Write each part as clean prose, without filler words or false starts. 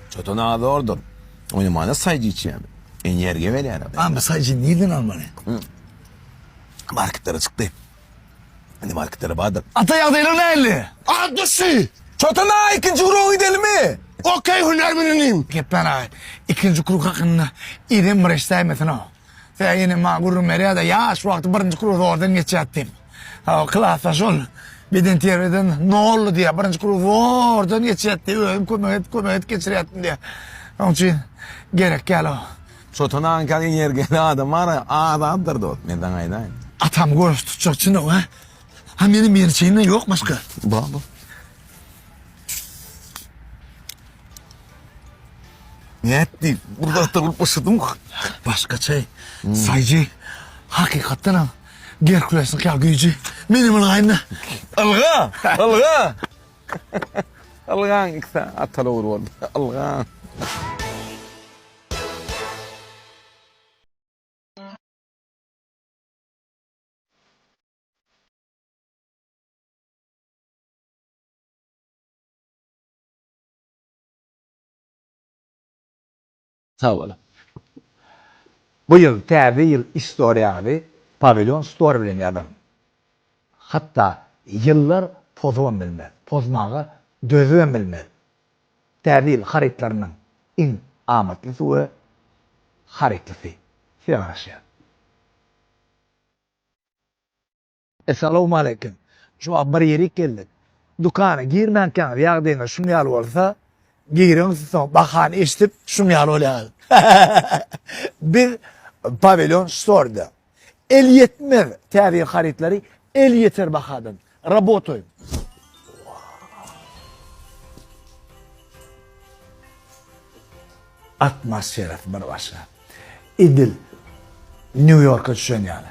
Çotan adı ordur. Oynamana sayıcı içi yani. En yerge ver yani. Ama sayıcı neyden almanı? Marketlere çıktı. Hani marketlere bağdır. Atay adayla ne elli? Adlısı. Çotan ağa ikinci kuru gidelim mi? Okey hünermeniyim. Gep ben ay. İkinci kuru hakkında İrem Breştay metin o. Ve yine mağurum meriya da ya şu vakti birinci kuru oradan geçecektim. Klasa şol. Beden tiyereden ne oldu diye birinci kuru oradan geçecektim. Öğüm kömeyet geçirecektim diye. Onun için gerek gel o. Çotan ağın en yerge adam var ya. Ağda adırdı o. Menden aydan. Atam göz tutacak için o ha. Ha benim bir şeyimden yok başka. Bu. Ne etti? Burada atılıp başladım. Başka şey. Sayıcı. Hakikaten ha. Gerkules'in kâ gücü. Benim aynı. Alga. Algan ikisi atalı olur. Algan. Sağ olun. Bu yıl təbi yıl istoriyavi pavilyon store bilen yazdım. Hatta yıllar pozuvan bilmez. Pozmağı dözüven bilmez. Təbi yıl haritlarının en amatlısı ve haritlısı. Size aşağı. Esselamu aleyküm. Şu an bir yere geldik. Dukana girmenken yağdığına şunu yal olsa girin son bakan istip şunu yal oluyor. Bir pavilyon store'da. El yetmez tarih haritleri el yeter bakadan. Работаю. Atmosfer bir başka. İdil New York'a düşen yani.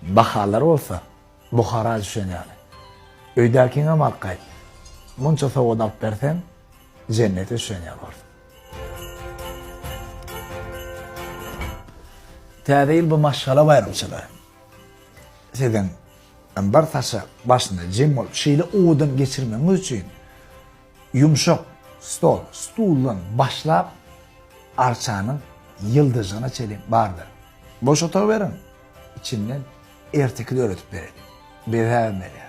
Bahalar olsa Bukhara düşen yani. Öydekine markayı. Munça soğuğunu alıp versen cennete düşen yani olsa. Tədil bu maşğala bayramçılığı. Sizin bir taşı başında cem olup şeyle oğudan geçirmemiz için yumuşak stulun başlap arçanın yıldızına çelim vardır. Boş otağı verin. İçinden ertekli öğretip verin. Beğenmeliyiz.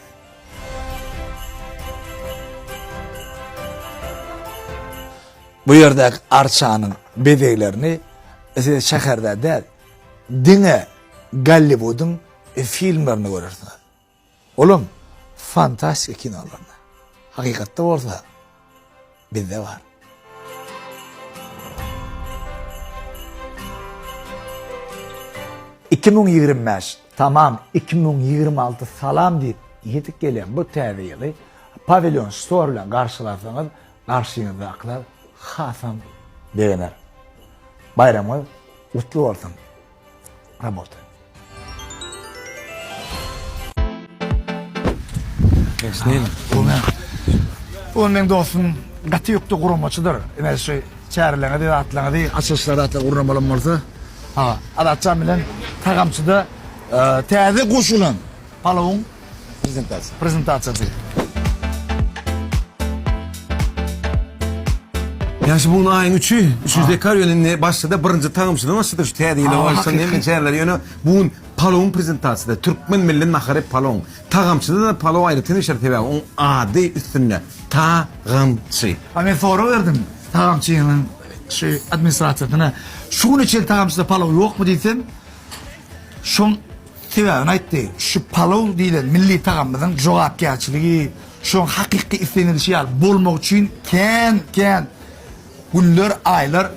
Bu yerdeki arçanın bedeylerini şehirde değil, dine Hollywood'un filmlerini görürsünüz. Oğlum, fantastik kinolarını. Hakikatte orada bizde var. ...2025, tamam 2026 salam deyip yetik gelen bu təviyeli pavilyon store ile karşılarsanız karşınızdakiler hasam beğenir. Bayramı kutlu olsun. Rabot. Geçneyelim. O men dostum qatı yoktu kurumaçıdır. Yani şu çağrılarına da atlarına da açılışlara atlar uğramalı olsa. Ha, adatçam bilen tagamçıda təze koşulan palavun prezentasyası. Ya şimdi bunun ayın 3'ü dekar yönünde başladı birinci tanımçıda başladı şu tediyle varsa ne meçerler yönü bunun palon prezentasyada Türkmen milli nahare palon tağamçıda da palon ayrıtını işareti var onun adı üstünde tağamçı. Ben soru verdim tağamçının şey administrasyonuna şunun için tağamçıda palon yok mu dedim şun sebebini aytti şu palon değil milli tağamçının cevapkarçılığı şun hakiki istenilişi bulmak için ken günler, aylar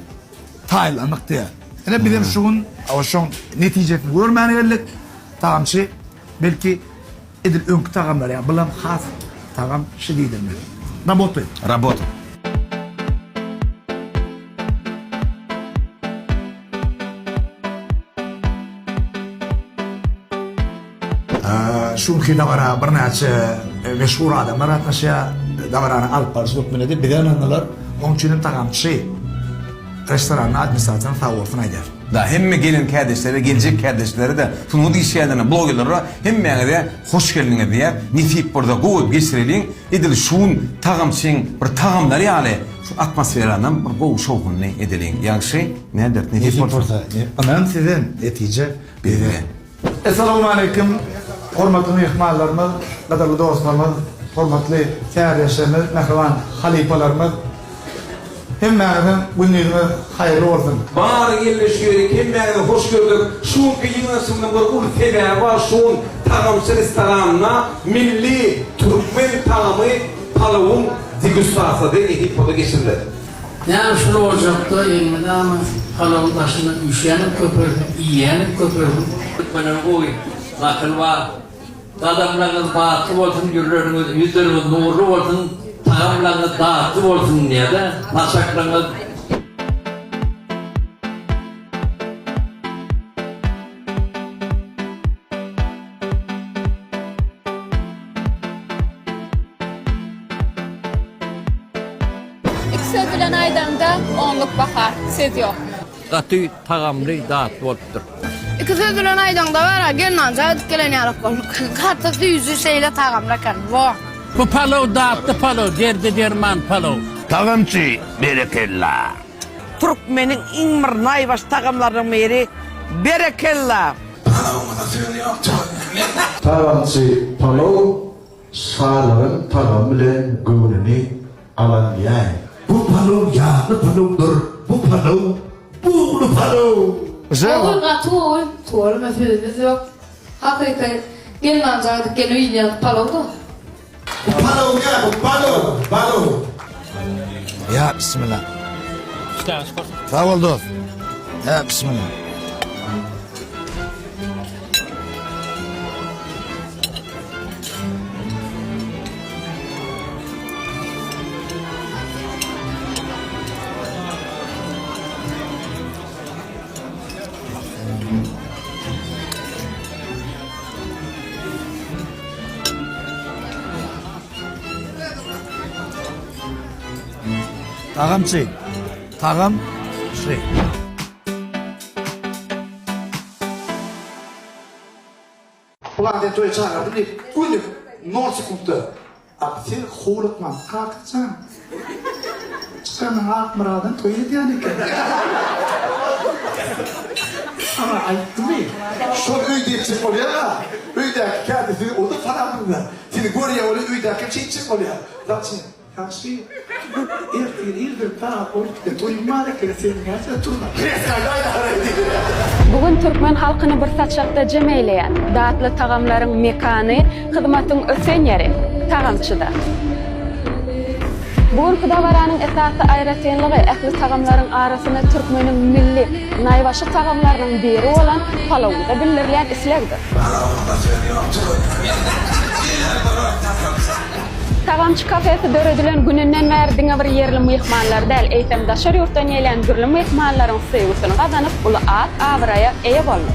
taylanlık diye. Yani bizim şunun, şun neticesini görmeni geldik. Tağamçı, belki edil önkü tağamlar ya, bilen has tağam şey değildir mi? Работаю. Работа. Şunki davara bir neçe meşhur adamlar atmışya davarani alıp barışlık minedi. Bir de anılar, onun için tağamçı restoranın administrasyonu sağ olsun eder. Da hemme gelin kardeşleri, gelecek kardeşleri de bunu işleyenlerine, bloggerlara hemme de hoş geldiniz diye nitip burada goğup geçirelim. Edil şun tagamçın bir tagamları yani şu atmosferadan bir goğu şovun ne edelim. Yani şey nedir? Nitip burada. Aman sizin netice Biri. Assalamu alaykum. Hormatly mehmanlarymyz, gadarly dostlarymyz, hormatly seyircilerimiz, mehriban halipalarymyz. Hemmäňiziň günüňiz haýyrly bolsun. Bar yerleşiyoruz, hemmeğine hoş gördük. Şu kıyınasından bir ulfeler var, şu tagamçı restoranına milli Türkmen tagamı palavun degüstasyonu edip orada geçildi. Yani şunu olacaktı elmede ama palavun taşını üşenip köpürdüm, yiyenip köpürdüm. Bana oy, nakıl var. Adamlarınız bağıtlı olsun, yüzleriniz nurlu olsun, tagamlarınız dağıtlı olsun diye de maçaklarınız İki söz bilen aydanda onluk bakar, söz yok. katı tagamlı dağıtlı olupdur. İki söz bilen aydanda var ha, gelin anca gelen yarık olur. Kartısı yüzü şeyle tagamla kan. Vah. Bu palav dağıttı palav, derdi derman palav. Tagamçı berekella. Türkmenin İmr Naybaş takımlarının biri Berekella. Tagamçı palov sağların tagam bilen göğününü alan ýa. Bu palov ýağlı palovdur. Bu palov buğulu palov. Oğulga tuğul. Tuğul mesülümüz yok. Hakikaten gelin anca gelin uyuyan palavda. Palov ya bu palov. Palov. Ya bismillah. Sağ ol dost. Ya bismillah. Tagamçı. Tagam şey. Ulan de toy çağırdı bir günlük norsi kuptu. Abi sen hoğlukman kalkacaksın. Sen hak mıradın toy ediyorsun ki. Ama ayıttı mı? Şu öydeki çık oluyor. Öydeki kendisi o da falan bunlar. Seni görüyor oluyor öydeki şey çık oluyor. Zaten karşı İrdir taraf ortada toyunmalı ki senin gerçekten turma. Bugün Türkmen halkyny bir saçakda jem eýleýän, datly tagamlaryň mekany, hyzmatyň ösen ýeri, tagamçyda. Bugün Hudabaranyň esasy aýratynlygy ähli tagamlaryň arasyna Türkmeniň milli, naýbaşy tagamlarynyň biri bolan palawda bildirilýän islegdir. Tagamçı kafesi döredilen gününden beri diňe bir yerli mehmanlar däl, eýsem daşar ýurtdan gelen gürli mehmanlaryň sevgisini gazanyp uly at awraya eýe boldy.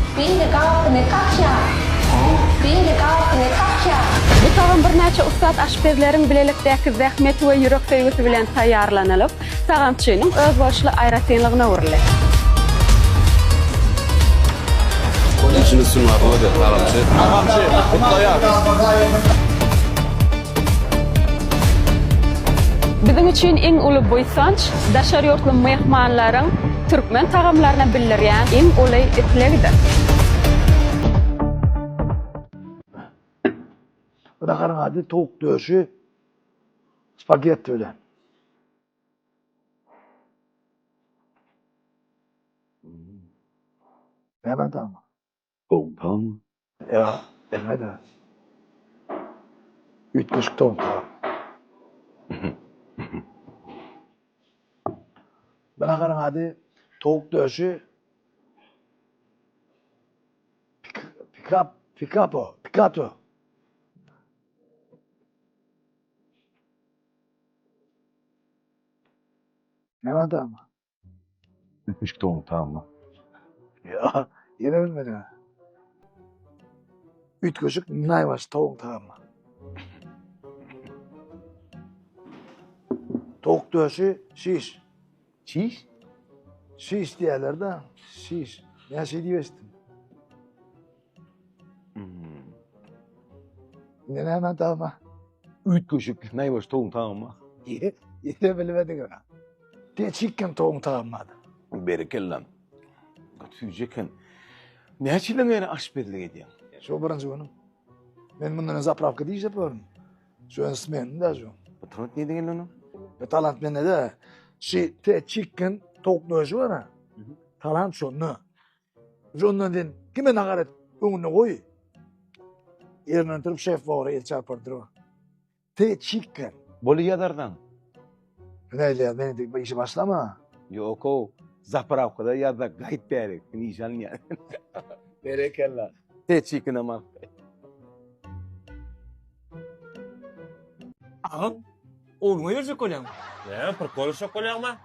Bu tagam bir näçe ustad aşpezleriň bilelikdäki zähmet we ýürek sevgisi bilen taýýarlanylyp, tagamçynyň öz başly aýratynlygyna urilýar. İçini sunmak o da tagamçı. Bizim için en uly boýsanç, daşar ýurtly mehmanlaryň türkmen tagamlaryna bildirýän en uly islegdir. Bırakarın adı tavuk döşü spagetti bilen. Ne ben tamam. Kompan. Ya ne de. 3,5 ton tamam. Bırakarın adı tavuk döşü Picato. Ne var tamam. 3 ton tamam. Ya yine bilmedi ha. 3 kaşık nayvaş tavuk tamam mı? Tavuk döşü şiş. Çiş? Şiş diyorlar da şiş. Ya şey diyorsun. Ne hemen tamam. Üç köşük neymiş toğum tamam mı? Yine bilmedin ya. Te chicken toğum tamamladı. Berekellam. Tüyecekken. Ne açılan yani aş belli ediyor. Şu birinci günüm. Ben bundan zapravka diye yapıyorum. Şu ismen de şu. Patronat ne diyen onu? Ve talant bende de. Şey te chicken tavuk nöşü var ha. Talant şu ne? Şundan den kime nagaret önüne koy. Yerine oturup şef var el çarpar duru. Te chicken. Bolu yadardan. Ne diyor beni de işe başlama. Yok o. Zapravka'da ya da gayet berek. Nişan ya. Berekellah. Te chicken ama. Ağam, oğlum ölecek olayım. Ne? Prikol çok oluyor ama.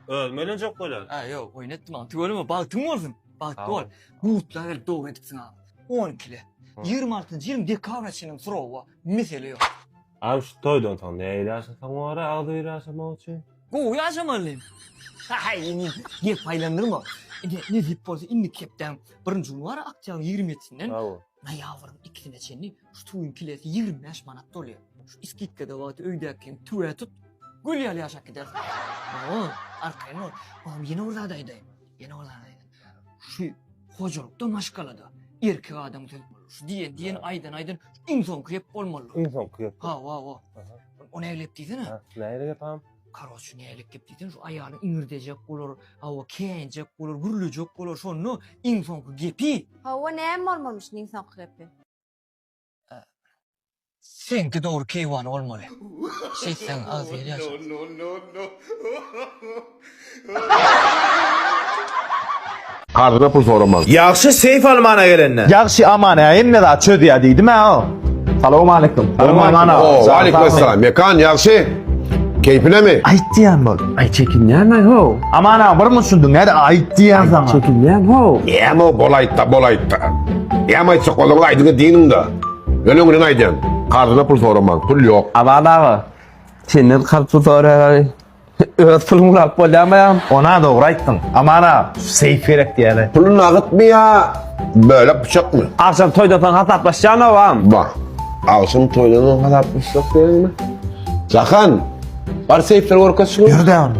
Ölmeyle çok oluyor. Ha yok, oynatma lan. Tüyölü mü? Baktın mı olsun? Baktın ol. Buğutlar el doğru edipsin abi. 10 kilo. 26-20 dekavraçının sırova. Mesele yok. Abi şu toydan tam ne ilaçlasam o ara ağdı ilaçlama için. Go yaşamalıyım. Hay, ye paylandırma. Ne deyip bolsa indi kepten birinci gün var akçalı 20 etinden. Bravo. Ne yavrum ikisine çenli şu tuyun kilesi 25 manat oluyor. Şu iskikkada vakti öydeyken tüye tut. Gül yalı yaşak gidersin. Ama arkaya ne ol? Oğlum yine oradaydı. Yine oradaydı. Şu hocalıkta maşkalada. Erkek adam tüyüp olur. Şu diyen aydan insan kıyıp olmalı. İnsan kıyıp. Ha. O ne evlep deydin ha? Neyle yapalım? Karoç ne evlep deydin şu ayağını ingirdecek olur. Hava keyinecek olur. Gürülecek olur. Şunu insan kıyıp. Hava ne olmamış insan krepi? Senki doğru keyvan olmalı. Sen az yer yaşa. Karına pul soramak. Yaxşı seyf almana gelenler. Yaxşı amana emme da çöd ya deydi mi o? Salamu aleyküm. Oo, aleykümselam. Mekan yaxşı. Keyfine mi? Aytdiyan bol. Ay çekinyan ho. Amana bir musundu nerede aytdiyan sana? Çekinyan ho. Yama bolaytta. Yama aytsa kolunu aydını dinin da. Gönlünün aydın. Karına pul soramak. Pul yok. Amana senin kartı sonra öz pulunu alıp bolayam. Ona doğru ayttın. Amana seyf verek diyele. Pulun ağıt mı ya? Böyle bıçak mı? Akşam toyda falan hasaplaşacağına var. Bak. Akşam toylanın kadar bıçak değil mi? Zakan. Var seyfler orkası mı? Yürü devam.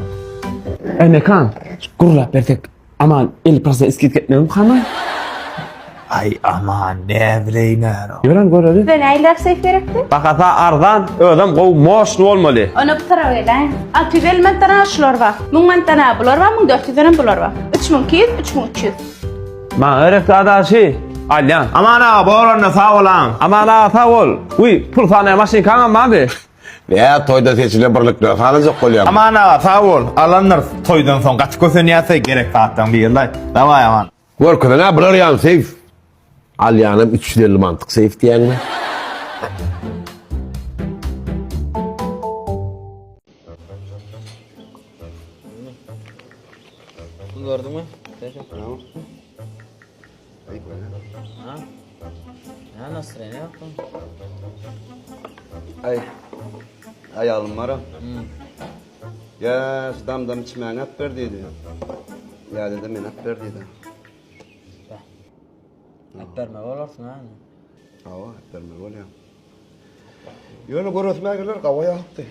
Mekan. Gurla bertek. Aman 50% eskit gitmem kanı. Ay aman ne bileyim ne. Yürü görürüm. Ben aylar seyf verekti. Bakasa ardan ödem kov moş olmalı. Ona bu tarafa gelen. 650 men tane aşılar var. 1000 men tane bular var. 1400 tane bular var. 3200, 3300. Ma örek adaşı. Alyan. Aman ha bu oranla sağ olan. Aman ha sağ ol. Uy pul sana maşin kanım abi. Veya toyda seçilen birlikler falan çok oluyor. Aman ha sağ ol. Alanlar toydan son kaç kösüniyase gerek saatten bir yılday. Davay aman. Görküden ha bular yan seyf. Al yanım 350 mantık seyf diyen mi? Bunu gördün mü? Ya nasıl ne yaptın? Ay alım var ha. Ya damdam içmeğine hep verdiydi. Ya dedim ben hep verdiydi. Hep verme olursun ha. Hava hep verme oluyor. Yolu görüntüme gelir kavaya attı.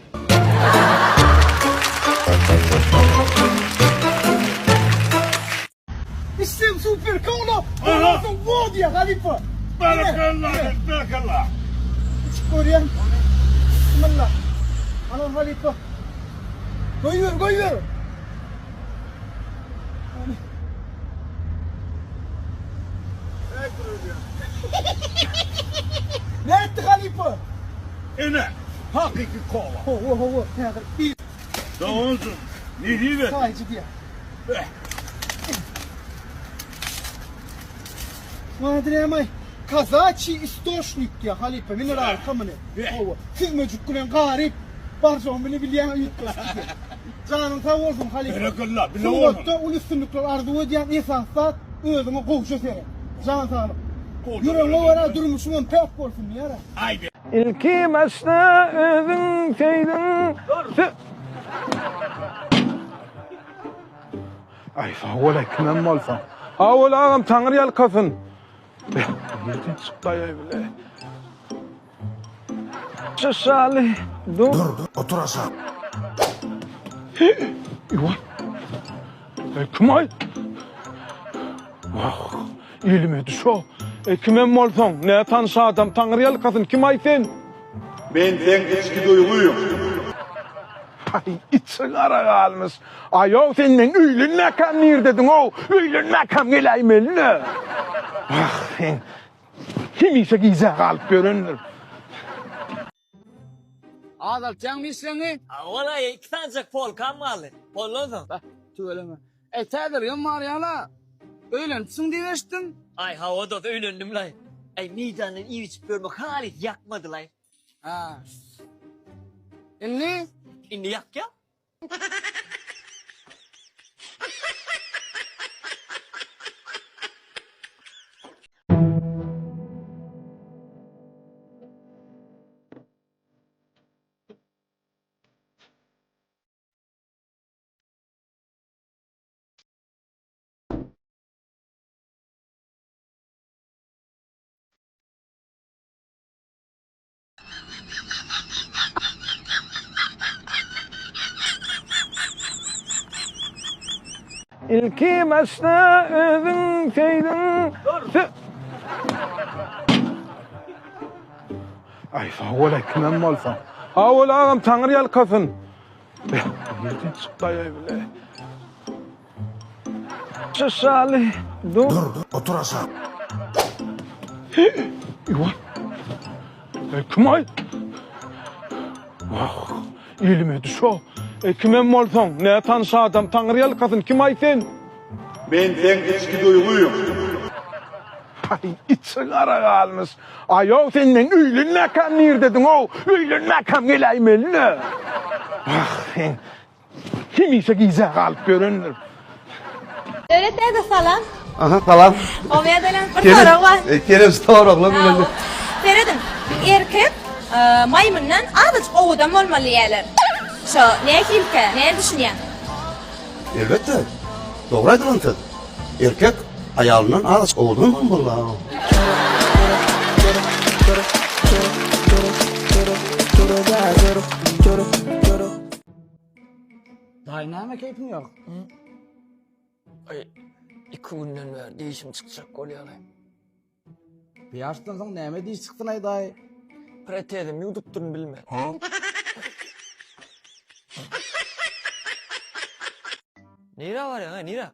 İstem süper kola. Anasın bu diye Halife. Barakallah. Korean. Bismillah. Ana Halife. Koy ver. Ne etti Halife? Hakiki kola. Ho. Bir Davulsun. Ne diyor? sayıcı diye. Madre kazaçi istoşnik ya Halife mineral kamını. Siz mecuk kulen garip. Barjon bile bilen yuttu. Canın sağ olsun Halife. Barakallah. Sunnatta ulussunluklar ardı ödeyen insansat özümü kovuşu seni. Can sağ olun. Yüreğine vara durmuşumun pek olsun yara. Haydi. İlki başta özün şeydin. Ay sağ ol ekmem olsan. Awul ağam taňyr ýalkasyn. Nereden çıktı ya bile? Şaşalı. Dur. Dur, otur aşağı. Yuva. Kim ay? Vah, ilmi düşo. Kimem bolsoň, ne tanşa adam taňyr ýalkasyn kim ay sen? Ben sen içki duyguyum. Ay, içi gara kalmış. Ayo senden öýlenmäkäm nerdedim o? Öýlenmäkäm geleýmeli. Ah sen. Kim ise gize kalıp görünür. Adalcan misleni? Valla iki tanecik pol kalmalı. Pollodun. Söyleme. Tedir ya Maryala. Öğlensin diye eşittin. Ay havada da öğlendim lan. Ay midanın iyi içip görmek halit yakmadı lan. Ha. Ne? Şimdi yak ya. İlki başta özün seydin. Ay ola kimem bolsa. Awul ağam taňyr ýalkasyn. Nereden çıktı ya bile? Şaşalı. Dur. Dur, otur aşağı. Yuva. Kim ay? Vah, ilmi düşo. Kimem bolsoň, ne tanşa adam taňyr ýalkasyn kim ay sen? Ben sen içki duyguyum. Ay, içi gara kalmış. Ayo senden öýlenmäkäm nerdedim o? Öýlenmäkäm geleýmeli. Ah sen. Kim ise gize kalıp görünür. Öğretmene salam. Aha, salam. Ovaya delen bir soru var. Kerem stoğraqla bilen. Feridun, erkek maymundan adıç ovudan olmalı yerler. Şu ne kilke, ne düşünüyen? Elbette. Doğru aydınlatın. Erkek ayağından ağaç olduğunu bulmalı. Dynamic keyfin yok. Ay 2 günden beri değişim çıkacak oluyor lan. Bir yaşlıktan neme diye çıktın ay dayı. Pretedim yudup durun bilme. Nira var ya ha Nira.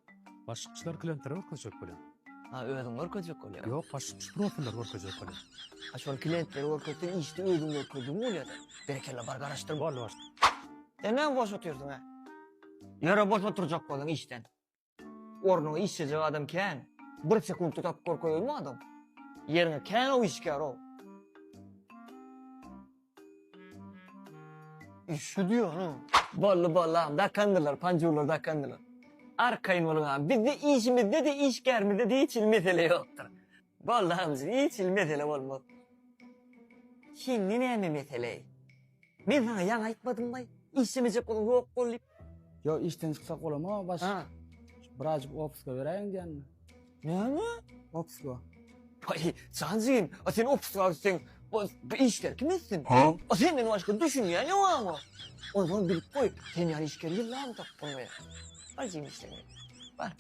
Başlıkçılar klientleri workacak böyle. Ha ödüm workacak oluyor. Yok, başlıkçı profiller workacak böyle. Ha şu an klientleri workacak işte ödüm workacak mı oluyor da. Berekelle barga araştırma. Var var. Ne boş oturuyorsun ha? Yara boş oturacak olan işten. Ornuna işsizce adam ken. Bir sekund tutup korkuyor mu adam? Yerine ken o işkar o. İşi diyor ha. Ballı dakandılar, pancurlar dakandılar. Arkayın olun abi. Biz de işimizde de işkârmizde de hiç mesele yoktur. Vallahi hiç mesele olmaz. Şimdi ne mi mesele? Ben sana yan aytmadım mı? İşimize kolu yok kollip. Yo işten çıksak olur mu? Baş. Ha. Birazcık ofiske vereyim diyen mi? Ne mi? Ofiske. Ay Cancığım, sen ofisler sen bu işler kimsin? Ha? Senden başka düşün ya ne var mı? O zaman bilip koy. Sen yani işler yıllar mı taktın be? Acıyım işte. Bak.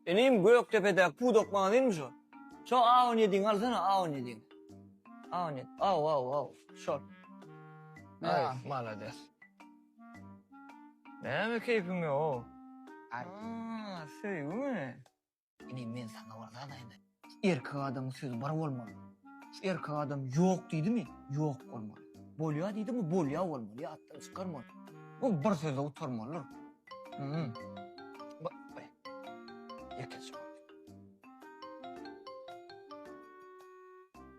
Benim Göktepe'de pudok bana değil mi şu? Şu A17'in alsana A17'in. A17. Au. Şort. Ay malades. Ne mi keyfin yok? Aaa söyle mi? Benim ben sana var zaten. Erkek adamın sözü bana olmalı. Şu erkek adam yok dedi mi? Yok olmalı. Bolya dedi mi? Bolya olmalı. Ya attan çıkarmalı. O bir sözü utanmalı. Bak. Erkek şu.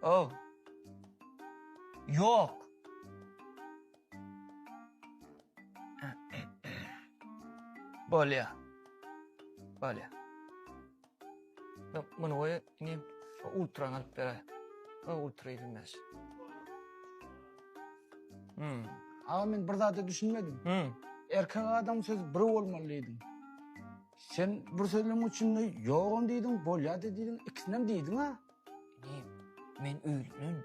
Oh. Yok. Bolya. Bunu koy, ini ultra alıp bere. O ultra edilmez. Ama men bir zada düşünmedim. Erkek adam söz biri olmalıydın. Sen bir sözlem üçin yoğun diydin, bolya diydin, ikisinden diydin ha? Men öylünün.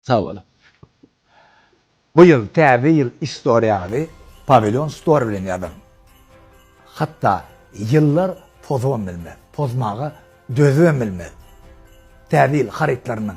Sağ ol. Bu yıl täze yıl istoriýasy Pavilyon Store bilen ýazan. Hatta yıllar pozon bilmez, pozmağa dözüven bilmez. Täze yıl haritlarynyň